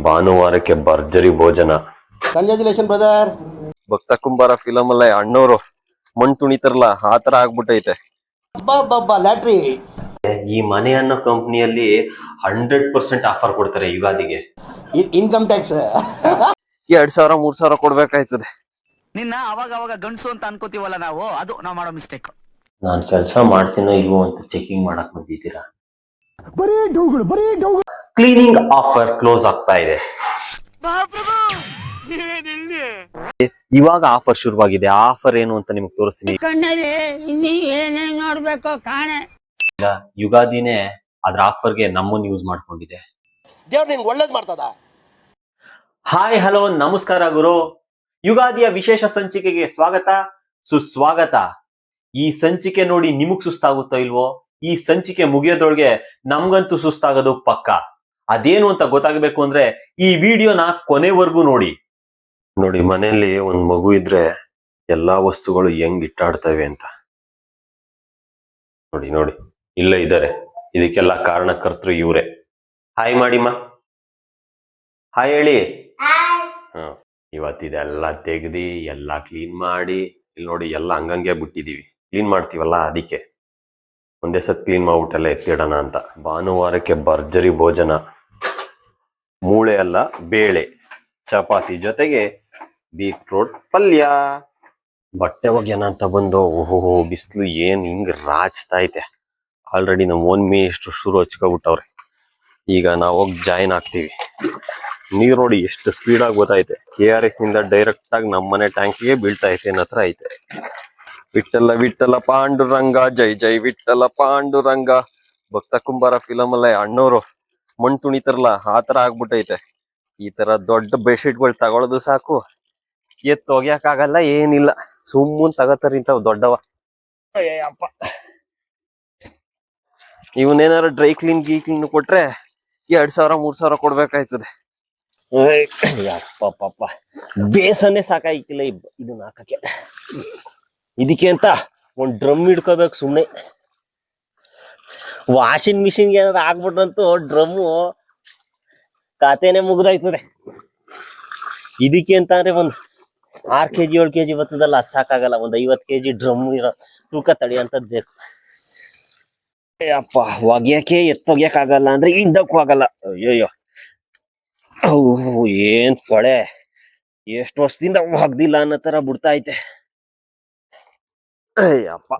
ಭಾನುವಾರಕ್ಕೆ ಭರ್ಜರಿ ಭೋಜನ. Congratulation brother. ಭಕ್ತ ಕುಂಬಾರ ಫಿಲಮ್ ಅಲ್ಲೇ ಅಣ್ಣವರು ಮಣ್ ತುಣಿತಾರಲ್ಲ ಆತರ ಆಗ್ಬಿಟ್ಟೈತೆ. ಲ್ಯಾಟ್ರಿ. ಈ ಮನೆ ಅನ್ನೋ ಕಂಪ್ನಿಯಲ್ಲಿ 100% ಆಫರ್ ಕೊಡ್ತಾರೆ ಯುಗಾದಿಗೆ. Income tax 2,000 3,000 ಕೊಡ್ಬೇಕಾಯ್ತದೆ. ನಿನ್ನ ಅವಾಗ ಗಂಡಸು ಅಂತ ಅನ್ಕೋತೀವಲ್ಲ ನಾವು ಮಾಡೋ ಮಿಸ್ಟೇಕ್. ನಾನ್ ಕೆಲಸ ಮಾಡ್ತೀನೋ ಇಲ್ವೋ ಅಂತ ಚೆಕಿಂಗ್ ಮಾಡಕ್ ಬಂದಿದ್ದೀರಾ? ಕ್ಲೀನಿಂಗ್ ಆಫರ್ ಕ್ಲೋಸ್ ಆಗ್ತಾ ಇದೆ. ಇವಾಗ ಆಫರ್ ಶುರುವಾಗಿದೆ. ಆಫರ್ ಏನು ಅಂತ ನಿಮ್ಗೆ ತೋರಿಸ್ತೀನಿ. ನೋಡ್ಬೇಕು ಕಾಣೆ. ಯುಗಾದಿನೇ ಅದ್ರ ಆಫರ್ಗೆ ನಮ್ಮನ್ನು ಯೂಸ್ ಮಾಡ್ಕೊಂಡಿದೆ. ದೇವ್ರು ನಿನ್ಗೆ ಒಳ್ಳೇದ್ ಮಾಡ್ತದ. ಹಾಯ್ ಹಲೋ ನಮಸ್ಕಾರ ಗುರು. ಯುಗಾದಿಯ ವಿಶೇಷ ಸಂಚಿಕೆಗೆ ಸ್ವಾಗತ ಸುಸ್ವಾಗತ. ಈ ಸಂಚಿಕೆ ನೋಡಿ ನಿಮಗ್ ಸುಸ್ತಾಗುತ್ತೋ ಇಲ್ವೋ? ಈ ಸಂಚಿಕೆ ಮುಗಿಯೋದ್ರೊಳಗೆ ನಮ್ಗಂತೂ ಸುಸ್ತಾಗೋದು ಪಕ್ಕ. ಅದೇನು ಅಂತ ಗೊತ್ತಾಗಬೇಕು ಅಂದ್ರೆ ಈ ವಿಡಿಯೋನ ಕೊನೆವರೆಗೂ ನೋಡಿ. ಮನೆಯಲ್ಲಿ ಒಂದ್ ಮಗು ಇದ್ರೆ ಎಲ್ಲಾ ವಸ್ತುಗಳು ಹೆಂಗ್ ಇಟ್ಟಾಡ್ತವೆ ಅಂತ ನೋಡಿ ಇಲ್ಲೇ ಇದ್ದಾರೆ. ಇದಕ್ಕೆಲ್ಲ ಕಾರಣಕರ್ತರು ಇವ್ರೆ. ಹಾಯ್ ಮಾಡಿಮ್ಮ, ಹಾಯ್ ಹೇಳಿ. ಇವತ್ತಿದೆಲ್ಲ ತೆಗ್ದಿ ಎಲ್ಲ ಕ್ಲೀನ್ ಮಾಡಿ ಇಲ್ಲಿ ನೋಡಿ ಎಲ್ಲ ಹಂಗಂಗೆ ಬಿಟ್ಟಿದೀವಿ. ಕ್ಲೀನ್ ಮಾಡ್ತೀವಲ್ಲ ಅದಕ್ಕೆ ಒಂದೇ ಸತ್ ಕ್ಲೀನ್ ಮಾಡ್ಬಿಟ್ಟೆಲ್ಲ ಎತ್ತಿಡೋಣ ಅಂತ. ಭಾನುವಾರಕ್ಕೆ ಭರ್ಜರಿ ಭೋಜನ. ಮೂಳೆ ಅಲ್ಲ ಬೇಳೆ, ಚಪಾತಿ ಜೊತೆಗೆ ಬೀಟ್ರೋಟ್ ಪಲ್ಯ. ಬಟ್ಟೆ ಒಗ್ಯಾನ ಅಂತ ಬಂದು ಓಹೋ ಬಿಸಿಲು ಏನ್ ಹಿಂಗ್ ರಾಚ್ತಾ ಐತೆ. ಆಲ್ರೆಡಿ ನಮ್ಮ ಓನ್ ಮೇಷ್ಟು ಶುರು ಹಚ್ಕೊಬಿಟ್ಟವ್ರೆ. ಈಗ ನಾವು ಹೋಗಿ ಜಾಯಿನ್ ಆಗ್ತೀವಿ. ನೀರು ನೋಡಿ ಎಷ್ಟು ಸ್ಪೀಡಾಗಿ ಗೊತ್ತೈತೆ. KRS ನಿಂದ ಡೈರೆಕ್ಟ್ ಆಗಿ ನಮ್ಮನೆ ಟ್ಯಾಂಕಿಗೆ ಬೀಳ್ತಾ ಐತೆ ಹತ್ರ ಐತೆ. ವಿಠಲ ವಿಠಲ ಪಾಂಡುರಂಗ ಜೈ ಜೈ ವಿಠಲ ಪಾಂಡುರಂಗ. ಭಕ್ತ ಕುಂಬಾರ ಫಿಲಮ್ ಅಲ್ಲೇ ಅಣ್ಣವರು ಮಣ್ ತುಣಿತಾರಲ್ಲ ಆತರ ಆಗ್ಬಿಟ್ಟೈತೆ. ಈ ತರ ದೊಡ್ಡ ಬೆಡ್ಶೀಟ್ಗಳು ತಗೊಳ್ಳೋದು ಸಾಕು, ಎತ್ತು ಒಗ್ಯಾಕಾಗಲ್ಲ ಏನಿಲ್ಲ. ಸುಮ್ಮನ್ ತಗೋತಾರ ಇಂಥವ್ ದೊಡ್ಡವ. ಅಯ್ಯಪ್ಪ, ಇವನೇನಾರ ಡ್ರೈ ಕ್ಲೀನ್ ಕ್ಲೀನ್ ಕೊಟ್ರೆ 2,000 3,000 ಕೊಡ್ಬೇಕಾಯ್ತದೆ. ಅಪ್ಪ ಬೇಸನ್ನೇ ಸಾಕಾಗಿಲ್ಲ ಇದನ್ನ ಹಾಕಕ್ಕೆ. ಇದಕ್ಕೆ ಅಂತ ಒಂದ್ ಡ್ರಮ್ ಹಿಡ್ಕೋಬೇಕು ಸುಮ್ನೆ. ವಾಷಿಂಗ್ ಮಿಷಿನ್ಗೆ ಏನಾದ್ರು ಆಗ್ಬಿಟ್ರಂತೂ ಡ್ರಮ್ಮು ಖಾತೆನೆ ಮುಗ್ದಾಯ್ತದೆ. ಇದಕ್ಕೆ ಅಂತ ಅಂದ್ರೆ ಒಂದ್ 6 kg 7 kg ಬರ್ತದಲ್ಲ, ಅದ್ ಸಾಕಾಗಲ್ಲ. ಒಂದ್ 50 kg ಡ್ರಮ್ ಇರೋ ತೂಕ ತಡಿ ಅಂತದ್ ಬೇಕು. ಅಪ್ಪ ಒಗ್ಯಕ್ಕೆ ಎತ್ತೊಗ್ಯಕ್ ಆಗಲ್ಲ ಅಂದ್ರೆ ಹಿಂಡಕ್ಕೂ ಆಗಲ್ಲ. ಅಯ್ಯಯ್ಯೋ ಏನ್ ಕೊಳೆ, ಎಷ್ಟು ವರ್ಷದಿಂದ ಒಗ್ದಿಲ್ಲ ಅನ್ನೋ ತರ ಬಿಡ್ತಾ ಐತೆ. ಅಯ್ಯಪ್ಪ,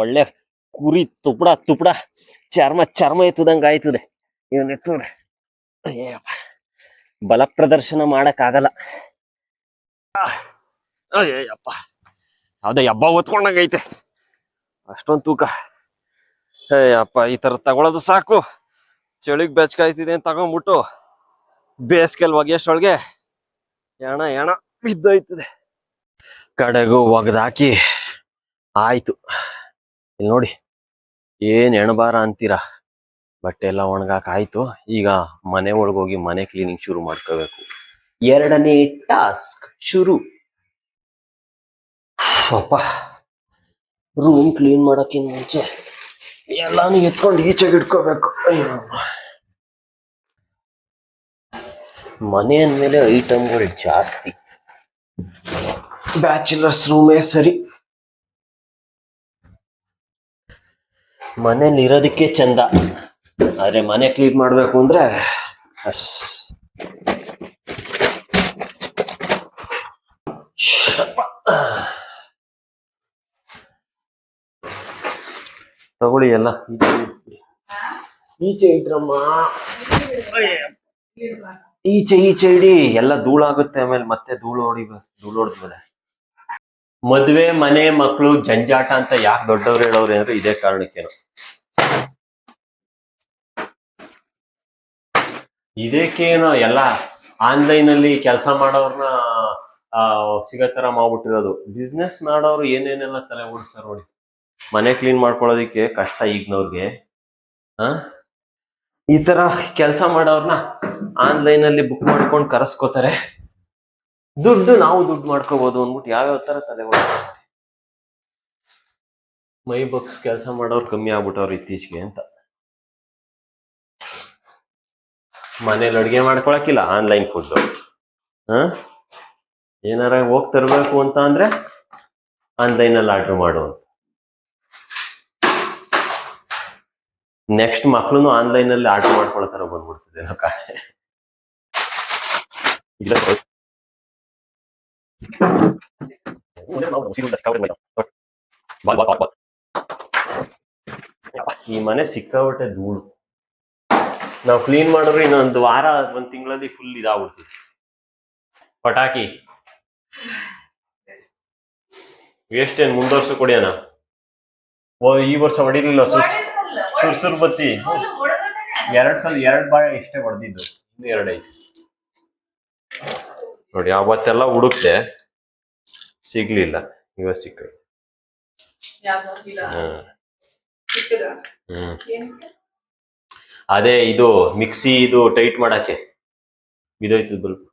ಒಳ್ಳೆ ಕುರಿ ತುಪ್ಪಡ ಚರ್ಮ ಎತ್ತದಂಗ ಆಯ್ತದೆ ಇವನ್ ಎತ್ತುದ್ರೆ. ಅಯ್ಯಪ್ಪ, ಬಲ ಪ್ರದರ್ಶನ ಮಾಡಕ್ ಆಗಲ್ಲ. ಅಯ್ಯಪ್ಪ, ಯಾವ್ದೇ ಹಬ್ಬ ಒತ್ಕೊಂಡಂಗೈತೆ ಅಷ್ಟೊಂದ್ ತೂಕ. ಅಯ್ಯಪ್ಪ, ಈ ತರ ತಗೊಳೋದು ಸಾಕು. ಚಳಿಗ್ ಬೆಚ್ಕಾಯ್ತಿದೆ ಅಂತ ತಗೊಂಡ್ಬಿಟ್ಟು ಬೇಸ್ಗೆಲ್ ಒಗೆಯಷ್ಟೊಳಗೆ ಎಣ ಬಿದ್ದೋಯ್ತದೆ. ಕಡೆಗೂ ಒಗ್ದಾಕಿ ಆಯ್ತು. ಇಲ್ಲಿ ನೋಡಿ ಏನ್ ಎಣಬಾರ ಅಂತೀರಾ. ಬಟ್ಟೆ ಎಲ್ಲ ಒಣಗಾಕ ಆಯ್ತು. ಈಗ ಮನೆ ಒಳಗೋಗಿ ಮನೆ ಕ್ಲೀನಿಂಗ್ ಶುರು ಮಾಡ್ಕೋಬೇಕು. 2ನೇ ಟಾಸ್ಕ್ ಶುರು. ಅಪ್ಪ, ರೂಮ್ ಕ್ಲೀನ್ ಮಾಡಕ್ಕಿಂತ ಮುಂಚೆ ಎಲ್ಲಾನು ಎತ್ಕೊಂಡು ಈಚೆಗೆ ಇಟ್ಕೋಬೇಕು. ಮನೆ ಅಂದ್ಮೇಲೆ ಐಟಮ್ಗಳು ಜಾಸ್ತಿ. ಬ್ಯಾಚುಲರ್ಸ್ ರೂಮೇ ಸರಿ. ಮನೇಲಿ ಇರೋದಕ್ಕೆ ಚಂದ, ಆದ್ರೆ ಮನೆ ಕ್ಲೀನ್ ಮಾಡ್ಬೇಕು ಅಂದ್ರೆ ತಗೊಳ್ಳಿ ಎಲ್ಲ ಈಚೆ ಇಟ್ರಮ್ಮ. ಈಚೆ ಇಡಿ, ಎಲ್ಲ ಧೂಳಾಗುತ್ತೆ. ಆಮೇಲೆ ಮತ್ತೆ ಧೂಳು ಹೊಡೆದ್ಮೇಲೆ ಮದ್ವೆ ಮನೆ ಮಕ್ಕಳು ಜಂಜಾಟ ಅಂತ ಯಾಕೆ ದೊಡ್ಡವ್ರು ಹೇಳೋರು ಅಂದ್ರೆ ಇದೇ ಕಾರಣಕ್ಕೇನು. ಇದಕ್ಕೇನೋ ಎಲ್ಲ ಆನ್ಲೈನ್ ಅಲ್ಲಿ ಕೆಲಸ ಮಾಡೋರ್ನ ಸಿಗೋ ತರ ಮಾಡ್ಬಿಟ್ಟಿರೋದು. ಬಿಸ್ನೆಸ್ ಮಾಡೋರು ಏನೇನೆಲ್ಲ ತಲೆ ಓಡಿಸ್ತಾರ ನೋಡಿ. ಮನೆ ಕ್ಲೀನ್ ಮಾಡ್ಕೊಳ್ಳೋದಿಕ್ಕೆ ಕಷ್ಟ ಈಗಿನವ್ರಿಗೆ. ಈ ತರ ಕೆಲಸ ಮಾಡೋರ್ನ ಆನ್ಲೈನ್ ಅಲ್ಲಿ ಬುಕ್ ಮಾಡ್ಕೊಂಡು ಕರೆಸ್ಕೋತಾರೆ. ನಾವು ದುಡ್ಡು ಮಾಡ್ಕೋಬಹುದು ಅಂದ್ಬಿಟ್ಟು ಯಾವ್ಯಾವ ತರ ತಲೆ ಓಡಿಸ್ತಾರೆ. ಮೈ ಬಗ್ಸ್ ಕೆಲಸ ಮಾಡೋರು ಕಮ್ಮಿ ಆಗ್ಬಿಟ್ಟವ್ರು ಇತ್ತೀಚೆಗೆ ಅಂತ. ಮನೇಲಿ ಅಡುಗೆ ಮಾಡ್ಕೊಳಕಿಲ್ಲ, ಆನ್ಲೈನ್ ಫುಡ್. ಏನಾರ ಹೋಗಿ ತರಬೇಕು ಅಂತ ಅಂದ್ರೆ ಆನ್ಲೈನಲ್ಲಿ ಆರ್ಡರ್ ಮಾಡು ಅಂತ. ನೆಕ್ಸ್ಟ್ ಮಕ್ಳು ಆನ್ಲೈನಲ್ಲಿ ಆರ್ಡರ್ ಮಾಡ್ಕೊಳತಾರ ಬಂದ್ಬಿಡ್ತದೆ ನಾವು ಕಾಣೆ. ಈ ಮನೆ ಸಿಕ್ಕಾಬಿಟ್ಟೆ ಧೂಳು. ನಾವು ಕ್ಲೀನ್ ಮಾಡಿದ್ರೆ ಇನ್ನೊಂದು ವಾರ, ಒಂದ್ ತಿಂಗಳಲ್ಲಿ ಫುಲ್ ಇದಾಗ್ಬಿಡ್ತದೆ. ಪಟಾಕಿ ಎಷ್ಟೇನ್ ಮುಂದುವರ್ಸ ಕೊಡಿಯೋಣ. ಈ ವರ್ಷ ಹೊಡಿಲಿಲ್ಲ ಸುರ್ಸುರ್ ಬತ್ತಿ. 2 ಬಾಳೆ ಎಷ್ಟೇ ಹೊಡೆದಿದ್ದು, ಇನ್ನು 2 ಐತಿ ನೋಡಿ. ಅವತ್ತೆಲ್ಲ ಹುಡುಕ್ತೆ ಸಿಗ್ಲಿಲ್ಲ, ಇವತ್ತು ಸಿಕ್ಕ. ಅದೇ ಇದು ಮಿಕ್ಸಿ ಇದು ಟೈಟ್ ಮಾಡಕ್ಕೆ ಬಿದೋಯ್ತದ ಬಲ್ಪ್.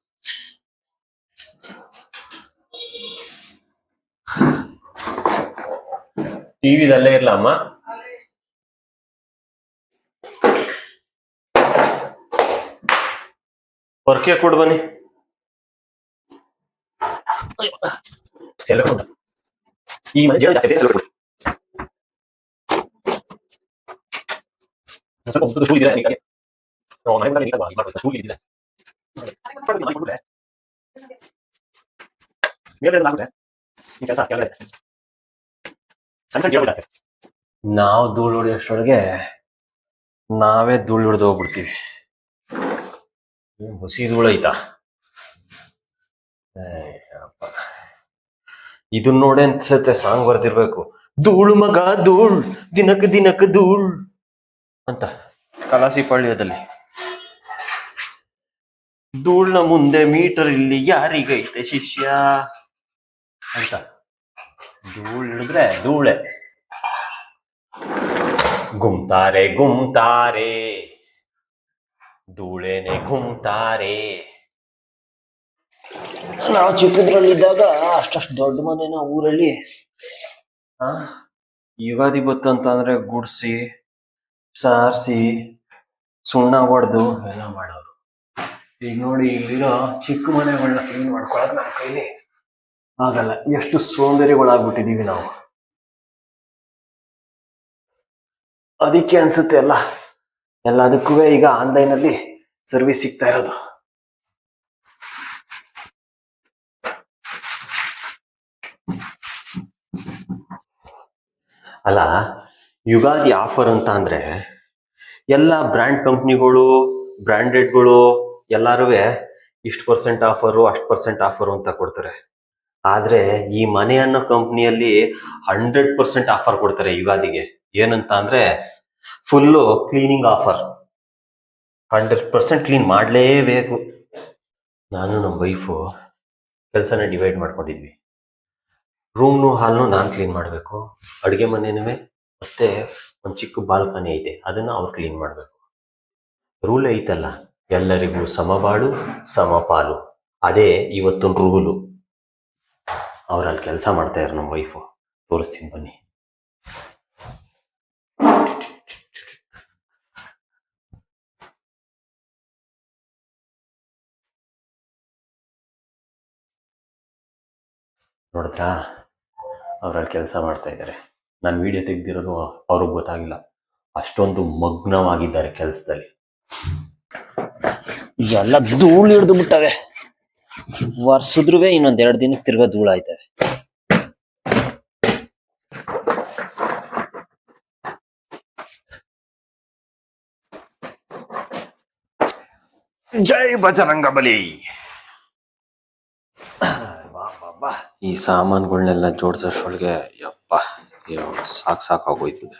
ಟಿವಿದಲ್ಲೇ ಇರ್ಲ ಅಮ್ಮ. ಹೊರಕೆ ಕೊಡ್ ಬನ್ನಿ. ಈ ಮನೆ ಜನ ಜಾಸ್ತಿ ಸ್ವಲ್ಪ ಸ್ಕೂಲ್ ಇದೆ ನನಗೆ. ಸ್ಕೂಲ್ ಇದೆ ನಾವು ಧೂಳು ಹೊಡಿಯೋಷ್ಟೊಳಗೆ ನಾವೇ ಧೂಳು ಹಿಡ್ದು ಹೋಗ್ಬಿಡ್ತೀವಿ. ಹುಸಿ ಧೂಳು ಐತಾ. ಇದನ್ನ ನೋಡಿ ಅನ್ಸತ್ತೆ ಸಾಂಗ್ ಬರ್ದಿರ್ಬೇಕು, ಧೂಳು ಮಗ ಧೂಳ್ ದಿನಕ್ ದಿನಕ್ ಧೂಳ್ ಅಂತ ಕಲಾಸಿ ಪಾಳ್ಯದಲ್ಲಿ. ಧೂಳ್ನ ಮುಂದೆ ಮೀಟರ್ ಇಲ್ಲಿ ಯಾರಿಗೈತೆ ಶಿಷ್ಯ ಅಂತ. ಧೂಳ್ ಹಿಡಿದ್ರೆ ಧೂಳೆ. ಗುಮ್ತಾರೆ ಗುಮ್ತಾರೆ ಧೂಳೇನೆ ಗುಮ್ತಾರೆ. ನಾವು ಚಿಕ್ಕದ್ರಲ್ಲಿದ್ದಾಗ ಅಷ್ಟಷ್ಟು ದೊಡ್ಡ ಮನೆನ ಊರಲ್ಲಿ ಯುಗಾದಿ ಬತ್ತಂತಂದ್ರೆ ಗುಡ್ಸಿ ಸಾರಿಸಿ ಸುಣ್ಣ ಹೊಡೆದು ಎಲ್ಲ ಮಾಡೋರು. ಈಗ ನೋಡಿ ಇಲ್ಲಿರೋ ಚಿಕ್ಕ ಮನೆಗಳನ್ನ ಕ್ಲೀನ್ ಮಾಡ್ಕೊಳಕ್ ನಮ್ಮ ಕೈಲಿ ಆಗಲ್ಲ. ಎಷ್ಟು ಸೋಂಬೇರಿಗಳಾಗ್ಬಿಟ್ಟಿದೀವಿ ನಾವು. ಅದಕ್ಕೆ ಅನ್ಸುತ್ತೆ ಎಲ್ಲದಕ್ಕೂ ಈಗ ಆನ್ಲೈನಲ್ಲಿ ಸರ್ವಿಸ್ ಸಿಗ್ತಾ ಇರೋದು. ಅಲ್ಲ, ಯುಗಾದಿ ಆಫರ್ ಅಂತ ಅಂದ್ರೆ ಎಲ್ಲ ಬ್ರ್ಯಾಂಡ್ ಕಂಪ್ನಿಗಳು, ಬ್ರ್ಯಾಂಡೆಡ್ಗಳು ಎಲ್ಲಾರು ಇಷ್ಟು % ಆಫರು, ಅಷ್ಟು % ಆಫರು ಅಂತ ಕೊಡ್ತಾರೆ. ಆದ್ರೆ ಈ ಮನೆ ಅನ್ನೋ ಕಂಪ್ನಿಯಲ್ಲಿ 100% ಆಫರ್ ಕೊಡ್ತಾರೆ ಯುಗಾದಿಗೆ. ಏನಂತ ಅಂದ್ರೆ ಫುಲ್ಲು ಕ್ಲೀನಿಂಗ್ ಆಫರ್. 100% ಕ್ಲೀನ್ ಮಾಡಲೇಬೇಕು. ನಾನು ನಮ್ಮ ವೈಫು ಕೆಲಸನ ಡಿವೈಡ್ ಮಾಡ್ಕೊಂಡಿದ್ವಿ. ರೂಮ್ನು ಹಾಲ್ನು ನಾನು ಕ್ಲೀನ್ ಮಾಡಬೇಕು, ಅಡುಗೆ ಮನೆನೂ ಮತ್ತೆ ಒಂದು ಚಿಕ್ಕ ಬಾಲ್ಕನಿ ಐತೆ ಅದನ್ನ ಅವ್ರು ಕ್ಲೀನ್ ಮಾಡಬೇಕು. ರೂಲ್ ಐತಲ್ಲ, ಎಲ್ಲರಿಗೂ ಸಮಬಾಳು ಸಮಪಾಲು. ಅದೇ ಇವತ್ತೊಂದು ರೂಲು. ಅವ್ರಲ್ಲಿ ಕೆಲಸ ಮಾಡ್ತಾ ಇದ್ರು ನಮ್ಮ ವೈಫು. ತೋರಿಸ್ತೀನಿ ಬನ್ನಿ. ನೋಡಿದ್ರಾ, ಅವ್ರಲ್ಲಿ ಕೆಲಸ ಮಾಡ್ತಾ ಇದ್ದಾರೆ. ನಾನು ವಿಡಿಯೋ ತೆಗ್ದಿರೋದು ಅವ್ರಿಗೆ ಗೊತ್ತಾಗಿಲ್ಲ, ಅಷ್ಟೊಂದು ಮಗ್ನವಾಗಿದ್ದಾರೆ ಕೆಲಸದಲ್ಲಿ. ಎಲ್ಲ ಧೂಳು ಹಿಡಿದು ಬಿಟ್ಟವೆ. ವರ್ಷದ್ರೂ ಇನ್ನೊಂದ್ 2 ದಿನಕ್ಕೆ ತಿರ್ಗಾ ಧೂಳು ಆಯ್ತವೆ. ಜೈ ಬಜರಂಗಬಲಿ. ಈ ಸಾಮಾನುಗಳನ್ನೆಲ್ಲ ಜೋಡಿಸೋಷ್ರೊಳಗೆ ಯಪ್ಪ ಸಾಕಾಗೋಯ್ತದೆ.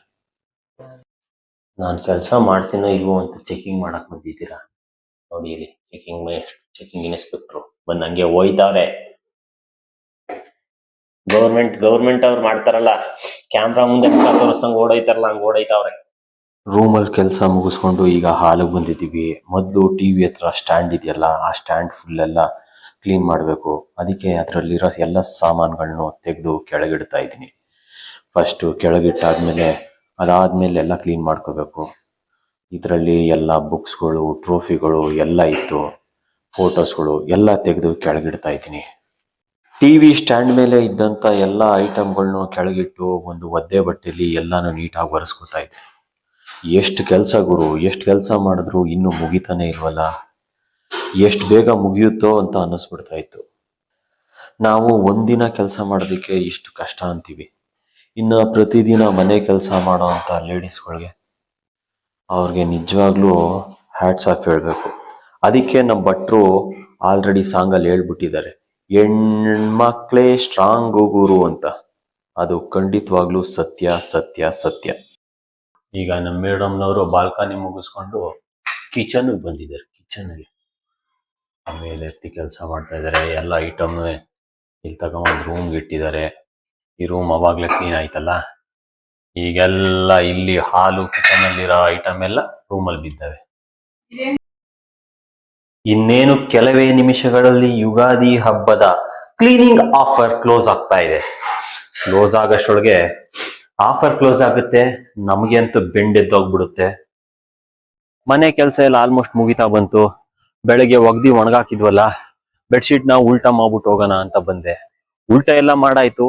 ನಾನು ಕೆಲಸ ಮಾಡ್ತೀನೋ ಇಲ್ವೋ ಅಂತ ಚೆಕಿಂಗ್ ಮಾಡಕ್ ಬಂದಿದ್ದೀರಾ ನೋಡಿ. ಇಲ್ಲಿ ಚೆಕಿಂಗ್ ಇನ್ಸ್ಪೆಕ್ಟ್ರು ಬಂದ್ ಹಂಗೆ ಹೋಯ್ತಾವ್ರೆ. ಗೌರ್ಮೆಂಟ್ ಅವ್ರು ಮಾಡ್ತಾರಲ್ಲ, ಕ್ಯಾಮ್ರಾ ಮುಂದೆ ಮುಖ ತೋರಿಸ್ದಂಗ್ ಓಡೋಯ್ತಾರಲ್ಲ, ಹಂಗ್ ಓಡೋಯ್ತಾವ್ರೆ. ರೂಮಲ್ಲಿ ಕೆಲಸ ಮುಗಿಸ್ಕೊಂಡು ಈಗ ಹಾಲಿಗೆ ಬಂದಿದ್ದೀವಿ. ಮೊದಲು ಟಿವಿ ಹತ್ರ ಸ್ಟ್ಯಾಂಡ್ ಇದೆಯಲ್ಲ, ಆ ಸ್ಟ್ಯಾಂಡ್ ಫುಲ್ ಎಲ್ಲ ಕ್ಲೀನ್ ಮಾಡಬೇಕು. ಅದಕ್ಕೆ ಅದರಲ್ಲಿರೋ ಎಲ್ಲ ಸಾಮಾನುಗಳನ್ನು ತೆಗೆದು ಕೆಳಗಿಡ್ತಾ ಇದ್ದೀನಿ. ಫಸ್ಟು ಕೆಳಗಿಟ್ಟಾದ್ಮೇಲೆ ಅದಾದ್ಮೇಲೆ ಎಲ್ಲ ಕ್ಲೀನ್ ಮಾಡ್ಕೋಬೇಕು. ಇದರಲ್ಲಿ ಎಲ್ಲ ಬುಕ್ಸ್ಗಳು, ಟ್ರೋಫಿಗಳು ಎಲ್ಲ ಇತ್ತು. ಫೋಟೋಸ್ಗಳು ಎಲ್ಲ ತೆಗೆದು ಕೆಳಗಿಡ್ತಾ ಇದ್ದೀನಿ. ಟಿವಿ ಸ್ಟ್ಯಾಂಡ್ ಮೇಲೆ ಇದ್ದಂಥ ಎಲ್ಲ ಐಟಮ್ಗಳನ್ನೂ ಕೆಳಗಿಟ್ಟು ಒಂದು ಒದ್ದೆ ಬಟ್ಟೆಯಲ್ಲಿ ಎಲ್ಲಾನು ನೀಟಾಗಿ ಒರೆಸ್ಕೊತಾ ಇದ್ದೆ. ಎಷ್ಟು ಕೆಲಸ ಗುರು, ಎಷ್ಟು ಕೆಲಸ ಮಾಡಿದ್ರು ಇನ್ನೂ ಮುಗಿತಾನೆ ಇಲ್ವಲ್ಲ, ಎಷ್ಟು ಬೇಗ ಮುಗಿಯುತ್ತೋ ಅಂತ ಅನ್ನಿಸ್ಬಿಡ್ತಾ ಇತ್ತು. ನಾವು ಒಂದಿನ ಕೆಲಸ ಮಾಡೋದಕ್ಕೆ ಇಷ್ಟು ಕಷ್ಟ ಅಂತೀವಿ, ಇನ್ನು ಪ್ರತಿದಿನ ಮನೆ ಕೆಲಸ ಮಾಡೋ ಅಂಥ ಲೇಡೀಸ್ಗಳಿಗೆ ಅವ್ರಿಗೆ ನಿಜವಾಗ್ಲೂ ಹ್ಯಾಟ್ಸ್ ಆಫ್ ಹೇಳಬೇಕು. ಅದಕ್ಕೆ ನಮ್ಮ ಭಟ್ರು ಆಲ್ರೆಡಿ ಸಾಂಗಲ್ಲಿ ಹೇಳ್ಬಿಟ್ಟಿದ್ದಾರೆ, ಹೆಣ್ಮಕ್ಳೇ ಸ್ಟ್ರಾಂಗು ಗುರು ಅಂತ. ಅದು ಖಂಡಿತವಾಗ್ಲೂ ಸತ್ಯ ಸತ್ಯ ಸತ್ಯ. ಈಗ ನಮ್ಮ ಮೇಡಮ್ನವರು ಬಾಲ್ಕನಿ ಮುಗಿಸ್ಕೊಂಡು ಕಿಚನ್ಗೆ ಬಂದಿದ್ದಾರೆ. ಕಿಚನ್ಗೆ ಆಮೇಲೆ ಎತ್ತಿ ಕೆಲಸ ಮಾಡ್ತಾ ಇದ್ದಾರೆ. ಎಲ್ಲ ಐಟಮ್ ಇಲ್ಲಿ ತಗೊಂಬಂದು ರೂಮ್ಗೆ ಇಟ್ಟಿದ್ದಾರೆ. ಈ ರೂಮ್ ಅವಾಗಲೇ ಕ್ಲೀನ್ ಆಯ್ತಲ್ಲ. ಈಗೆಲ್ಲ ಇಲ್ಲಿ ಹಾಲು ಕಿಚನಲ್ಲಿರೋ ಐಟಮ್ ಎಲ್ಲ ರೂಮಲ್ಲಿ ಬಿದ್ದಾವೆ. ಇನ್ನೇನು ಕೆಲವೇ ನಿಮಿಷಗಳಲ್ಲಿ ಯುಗಾದಿ ಹಬ್ಬದ ಕ್ಲೀನಿಂಗ್ ಆಫರ್ ಕ್ಲೋಸ್ ಆಗ್ತಾ ಇದೆ. ಕ್ಲೋಸ್ ಆಗೋಷ್ಟೊಳಗೆ ಆಫರ್ ಕ್ಲೋಸ್ ಆಗುತ್ತೆ, ನಮಗೆ ಅಂತೂ ಬೆಂಡೆದ್ದೋಗ್ಬಿಡುತ್ತೆ. ಮನೆ ಕೆಲಸ ಎಲ್ಲ ಆಲ್ಮೋಸ್ಟ್ ಮುಗಿತಾ ಬಂತು. ಬೆಳಗ್ಗೆ ಒಗ್ದಿ ಒಣಗಾಕಿದ್ವಲ್ಲ, ಬೆಡ್ಶೀಟ್ನ ಉಲ್ಟಾ ಮಾಡ್ಬಿಟ್ಟು ಹೋಗೋಣ ಅಂತ ಬಂದೆ. ಉಲ್ಟಾ ಎಲ್ಲ ಮಾಡಾಯ್ತು.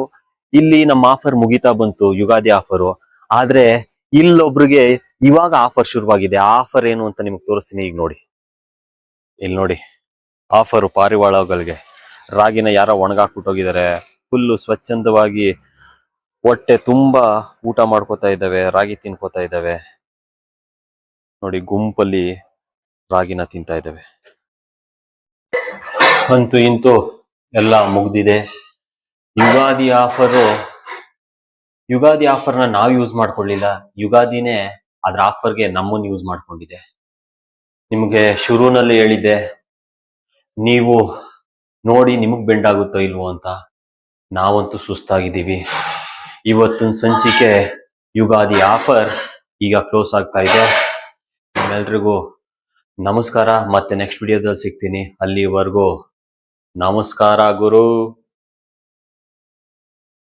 ಇಲ್ಲಿ ನಮ್ಮ ಆಫರ್ ಮುಗಿತಾ ಬಂತು, ಯುಗಾದಿ ಆಫರು. ಆದ್ರೆ ಇಲ್ಲೊಬ್ರಿಗೆ ಇವಾಗ ಆಫರ್ ಶುರುವಾಗಿದೆ. ಆ ಆಫರ್ ಏನು ಅಂತ ನಿಮ್ಗೆ ತೋರಿಸ್ತೀನಿ. ಈಗ ನೋಡಿ, ಇಲ್ಲಿ ನೋಡಿ ಆಫರು. ಪಾರಿವಾಳಗಳಿಗೆ ರಾಗಿನ ಯಾರೋ ಒಣಗಾಕ್ಬಿಟ್ಟೋಗಿದ್ದಾರೆ. ಫುಲ್ಲು ಸ್ವಚ್ಛಂದವಾಗಿ ಹೊಟ್ಟೆ ತುಂಬಾ ಊಟ ಮಾಡ್ಕೋತಾ ಇದ್ದಾವೆ, ರಾಗಿ ತಿನ್ಕೋತಾ ಇದ್ದಾವೆ. ನೋಡಿ, ಗುಂಪಲ್ಲಿ ರಾಗಿನ ತಿಂತಾ ಇದ್ದಾವೆ. ಅಂತೂ ಇಂತೂ ಎಲ್ಲ ಮುಗ್ದಿದೆ. ಯುಗಾದಿ ಆಫರ್ನ ನಾವು ಯೂಸ್ ಮಾಡ್ಕೊಳ್ಳಿಲ್ಲ, ಯುಗಾದಿನೇ ಅದ್ರ ಆಫರ್ಗೆ ನಮ್ಮನ್ನು ಯೂಸ್ ಮಾಡ್ಕೊಂಡಿದೆ. ನಿಮಗೆ ಶುರುನಲ್ಲಿ ಹೇಳಿದ್ದೆ, ನೀವು ನೋಡಿ ನಿಮಗ್ ಬೆಂಡಾಗುತ್ತೋ ಇಲ್ವೋ ಅಂತ. ನಾವಂತೂ ಸುಸ್ತಾಗಿದ್ದೀವಿ. ಇವತ್ತಿನ ಸಂಚಿಕೆ ಯುಗಾದಿ ಆಫರ್ ಈಗ ಕ್ಲೋಸ್ ಆಗ್ತಾ ಇದೆ. ನಿಮ್ಮೆಲ್ರಿಗೂ ನಮಸ್ಕಾರ. ಮತ್ತೆ ನೆಕ್ಸ್ಟ್ ವಿಡಿಯೋದಲ್ಲಿ ಸಿಗ್ತೀನಿ. ಅಲ್ಲಿವರೆಗೂ ನಮಸ್ಕಾರ ಗುರು.